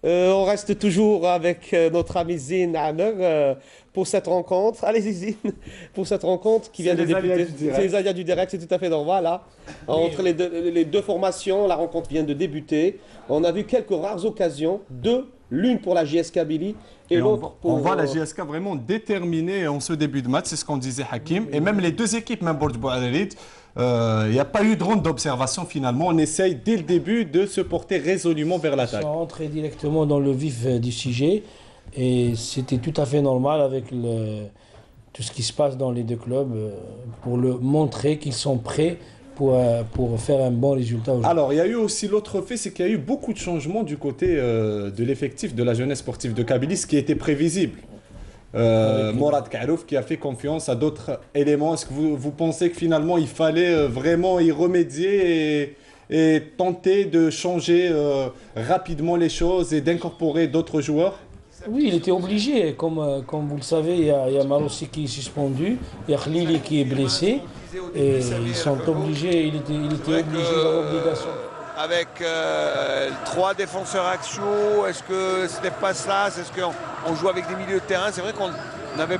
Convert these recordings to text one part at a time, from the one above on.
On reste toujours avec notre ami Zine Amer pour cette rencontre. Allez-y Zine, pour cette rencontre qui vient de débuter. C'est les aléas du direct, c'est tout à fait normal. Là. Entre les deux formations, la rencontre vient de débuter. On a vu quelques rares occasions, l'une pour la JS Kabylie et l'autre pour... On voit la JSK vraiment déterminée en ce début de match, c'est ce qu'on disait Hakim. Et même les deux équipes, même Borj Bouarerit, il n'y a pas eu de ronde d'observation finalement. On essaye dès le début de se porter résolument vers l'attaque. Ils sont rentrés directement dans le vif du sujet et c'était tout à fait normal avec tout ce qui se passe dans les deux clubs pour montrer qu'ils sont prêts pour faire un bon résultat aujourd'hui. Alors, il y a eu aussi l'autre fait, c'est qu'il y a eu beaucoup de changements du côté de l'effectif de la jeunesse sportive de Kabylie, ce qui était prévisible. Morad Karouf qui a fait confiance à d'autres éléments. Est-ce que vous pensez que finalement il fallait vraiment y remédier et tenter de changer rapidement les choses et d'incorporer d'autres joueurs? Oui, il était obligé. Comme vous le savez, il y a Marossi qui est suspendu, il y a Khlili qui est blessé. Et ils sont obligés, il était obligé dans l'obligation. Avec 3 défenseurs axiaux, est-ce que ce n'est pas cela? Est-ce qu'on joue avec des milieux de terrain? C'est vrai qu'on avait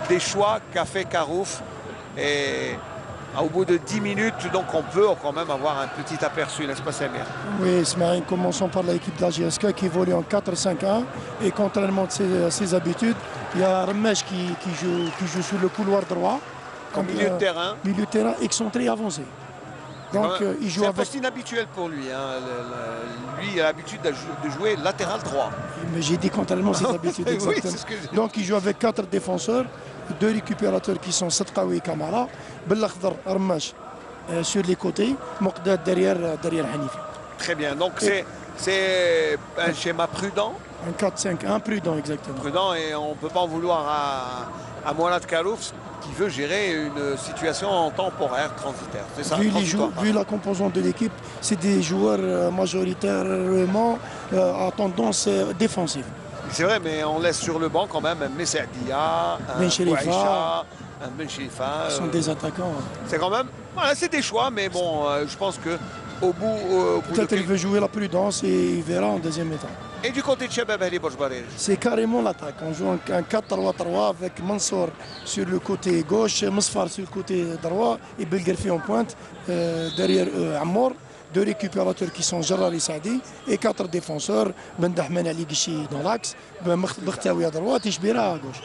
des choix qu'a fait Karouf. Et au bout de 10 minutes, donc on peut quand même avoir un petit aperçu, n'est-ce pas Samir? Oui, Ismaël, commençons par l'équipe de la GSK qui évolue en 4-5-1. Et contrairement à ses habitudes, il y a Ramesh qui joue sur le couloir droit. Comme milieu de terrain. Milieu de terrain excentré et avancé. Donc il joue avec... C'est un poste inhabituel pour lui. Hein. Lui, il a l'habitude de jouer latéral droit. Mais j'ai dit contrairement à ses habitudes. Oui, exactement. Donc il joue avec 4 défenseurs, 2 récupérateurs qui sont Sadqawi et Kamara, Bellakhdar, Armash sur les côtés, Moqdad derrière Hanifi. Très bien. Donc c'est un schéma prudent. Un 4-5-1 prudent, exactement. Prudent, et on ne peut pas en vouloir à Morad Karouf qui veut gérer une situation temporaire, transitaire. C'est ça, vu la composante de l'équipe, c'est des joueurs majoritairement à tendance défensive. C'est vrai, mais on laisse sur le banc quand même un Messadia, un Bouaïcha, un Ben Cherifa. Ce sont des attaquants. C'est quand même... Voilà, c'est des choix, mais bon, je pense que au bout peut-être qu'il veut jouer la prudence et il verra en deuxième mi-temps. Et du côté de Shabab Ali Borj Bouarerit? C'est carrément l'attaque. On joue un 4-3-3 avec Mansour sur le côté gauche, Msfar sur le côté droit et Belgerfi en pointe. Derrière Ammar, 2 récupérateurs qui sont Jarrari Saadi et 4 défenseurs, Ben Dahman Ali Gishi dans l'axe, Ben Bkhtaoui à droite et Chbira à gauche.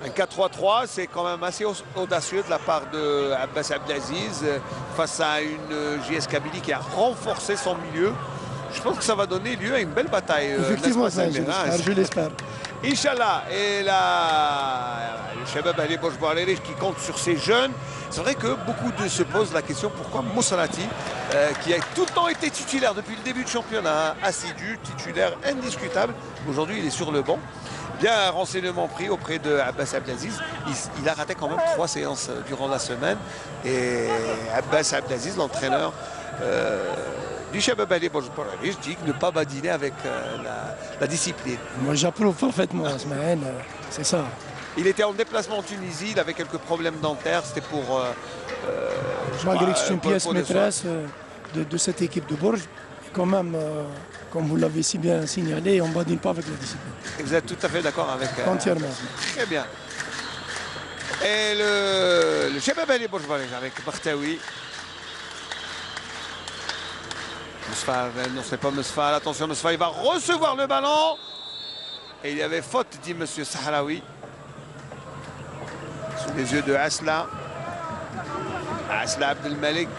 Un 4-3-3, c'est quand même assez audacieux de la part de Abbas Abdelaziz face à une JS Kabylie qui a renforcé son milieu. Je pense que ça va donner lieu à une belle bataille. Effectivement, je l'espère. Inch'Allah. Et là, le Shabab Ali Borj Bouarerit qui compte sur ses jeunes. C'est vrai que beaucoup se posent la question pourquoi Moussalati, qui a tout le temps été titulaire depuis le début du championnat, assidu, titulaire indiscutable. Aujourd'hui, il est sur le banc. Bien renseignement pris auprès de Abbas Abdelaziz. Il a raté quand même 3 séances durant la semaine. Et Abbas Abdelaziz, l'entraîneur du Shabab Ali Borj Bouarerit, dit ne pas badiner avec la discipline. Moi j'approuve parfaitement, Ismaël, c'est ça. Il était en déplacement en Tunisie, il avait quelques problèmes dentaires, c'était pour... malgré que c'est une pièce maîtresse de cette équipe de Bourges, quand même, comme vous l'avez si bien signalé, on ne badine pas avec la discipline. Et vous êtes tout à fait d'accord avec... Entièrement. Très bien. Et le Shabab Ali Borj Bouarerit avec Bkhtaoui. Msfar, non c'est pas Msfar, attention Msfar, il va recevoir le ballon. Et il y avait faute, dit M. Sahraoui. Sous les yeux de Asla. Asla Abdelmalik,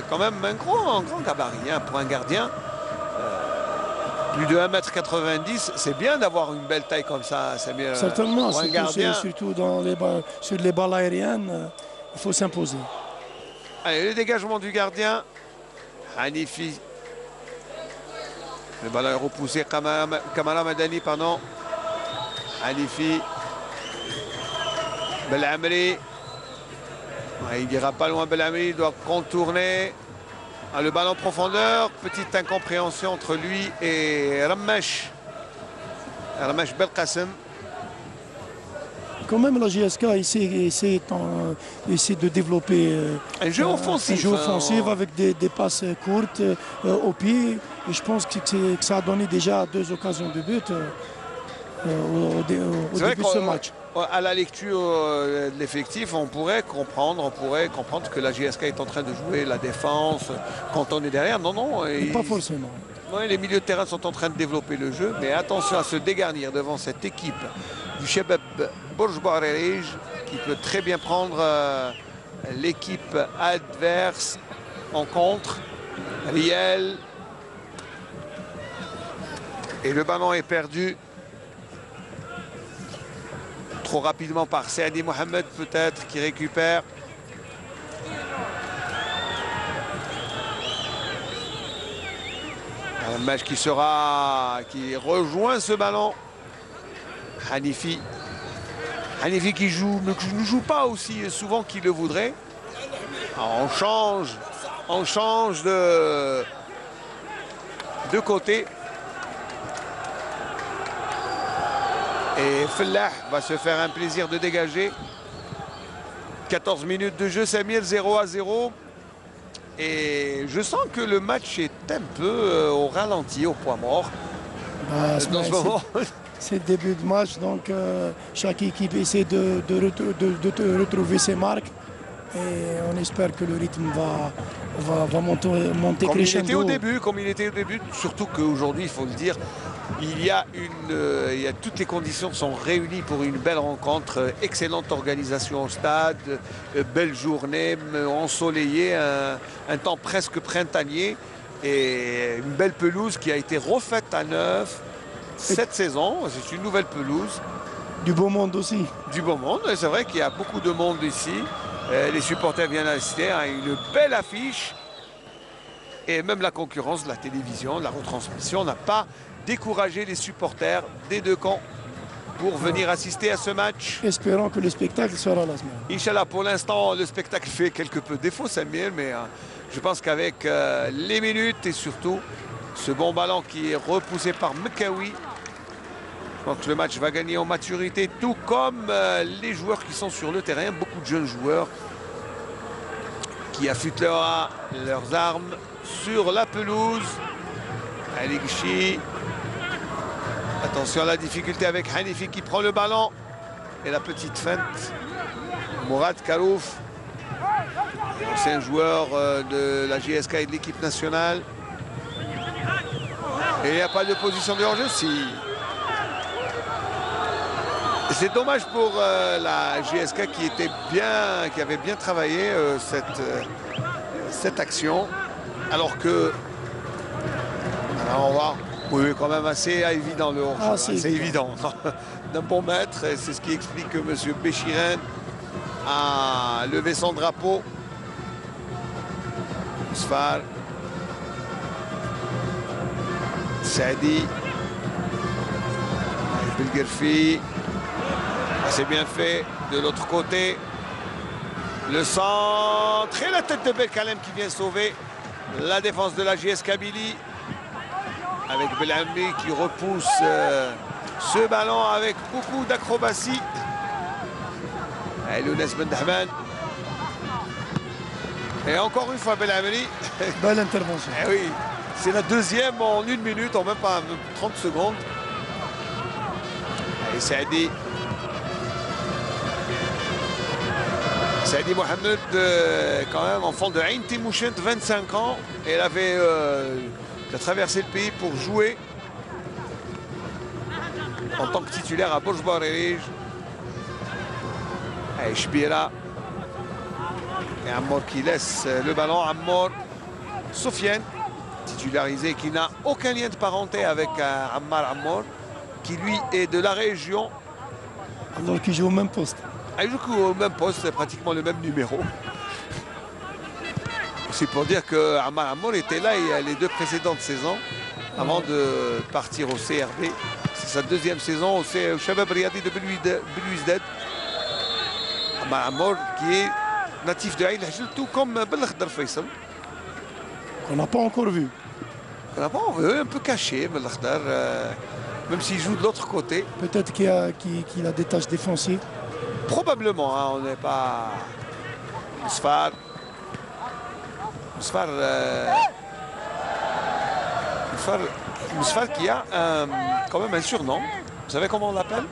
quand même un grand gabarit hein, pour un gardien. Plus de 1,90 m, c'est bien d'avoir une belle taille comme ça. Mieux, certainement, pour un gardien. Surtout sur les balles aériennes, il faut s'imposer. Allez, le dégagement du gardien. Hanifi. Le ballon est repoussé, Kamara Madani, pardon. Hanifi. Belamri. Il n'ira pas loin, Belamri, il doit contourner. Le ballon en profondeur, petite incompréhension entre lui et Ramesh. Ramesh Belkacem. quand même la GSK essaie de développer un jeu offensif, avec des passes courtes au pied. Et je pense que ça a donné déjà 2 occasions de but au début de ce match. À la lecture de l'effectif, on pourrait comprendre que la GSK est en train de jouer la défense quand on est derrière. Non, non. Pas forcément. Ouais, les milieux de terrain sont en train de développer le jeu, mais attention à se dégarnir devant cette équipe du Shabab Borj-Barerij qui peut très bien prendre l'équipe adverse en contre. Riel. Et le ballon est perdu. Trop rapidement par Saadi Mohamed peut-être qui récupère. Un match qui rejoint ce ballon. Hanifi. Hanifi qui ne joue pas aussi souvent qu'il le voudrait. Alors on change de côté. Et Fellah va se faire un plaisir de dégager. 14 minutes de jeu, Samir, 0-0. Et je sens que le match est un peu au ralenti, au point mort. Dans ce moment. C'est le début de match, donc chaque équipe essaie de retrouver ses marques. Et on espère que le rythme va monter crescendo. Comme il était au début, surtout qu'aujourd'hui, il faut le dire, il y a toutes les conditions sont réunies pour une belle rencontre, excellente organisation au stade, belle journée, ensoleillée, un temps presque printanier et une belle pelouse qui a été refaite à neuf cette saison. C'est une nouvelle pelouse. Du beau monde aussi. Du beau monde, c'est vrai qu'il y a beaucoup de monde ici. Les supporters viennent assister à une belle affiche. Et même la concurrence de la télévision, la retransmission n'a pas découragé les supporters des deux camps pour venir assister à ce match. Espérons que le spectacle sera la semaine. Inch'Allah, pour l'instant, le spectacle fait quelque peu défaut, Samir, mais je pense qu'avec les minutes et surtout ce bon ballon qui est repoussé par Mekawi, je pense que le match va gagner en maturité, tout comme les joueurs qui sont sur le terrain, beaucoup de jeunes joueurs qui affûtent leurs armes sur la pelouse. Ali Ghichi. Attention à la difficulté avec Hanifi qui prend le ballon. Et la petite feinte. Mourad Karouf. Ancien joueur de la GSK et de l'équipe nationale. Et il n'y a pas de position de hors-jeu. Si. C'est dommage pour la GSK qui avait bien travaillé cette action. Alors que... Alors on va... Oui, quand même assez évident le hors-jeu. C'est évident. D'un bon maître, c'est ce qui explique que M. Béchiren a levé son drapeau. Sfar. Saadi. Belgerfi. C'est bien fait de l'autre côté. Le centre et la tête de Belkalem qui vient sauver la défense de la JS Kabylie. Avec Belhamdi qui repousse ce ballon avec beaucoup d'acrobatie. Et Lounès Bendahman. Et encore une fois Belhamdi. Belle intervention. Et oui, c'est la deuxième en 1 minute, en même pas 30 secondes. Et Saadi. Saadi Mohamed, quand même, enfant de Ain Timouchent, 25 ans. Et elle avait traversé le pays pour jouer en tant que titulaire à Borj-Barerij. Et Chbira. Et Ammar qui laisse le ballon. Ammar. Sofiane, titularisé, qui n'a aucun lien de parenté avec Ammar, qui lui est de la région. Alors qu'il joue au même poste. Il joue au même poste, c'est pratiquement le même numéro. C'est pour dire que Ammar était là les 2 précédentes saisons avant de partir au CRB. C'est sa 2e saison au Shabab Riyadi de Belouizdad. Ammar qui est natif de Aïn Hajl, tout comme Belkhdar Faisal. Qu'on n'a pas encore vu. On n'a pas vu, un peu caché, Belkhdar, même s'il joue de l'autre côté. Peut-être qu'il a des tâches défensives. Probablement, hein, on n'est pas... Mousfar. Mousfar qui a quand même un surnom. Vous savez comment on l'appelle?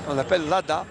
On l'appelle Lada.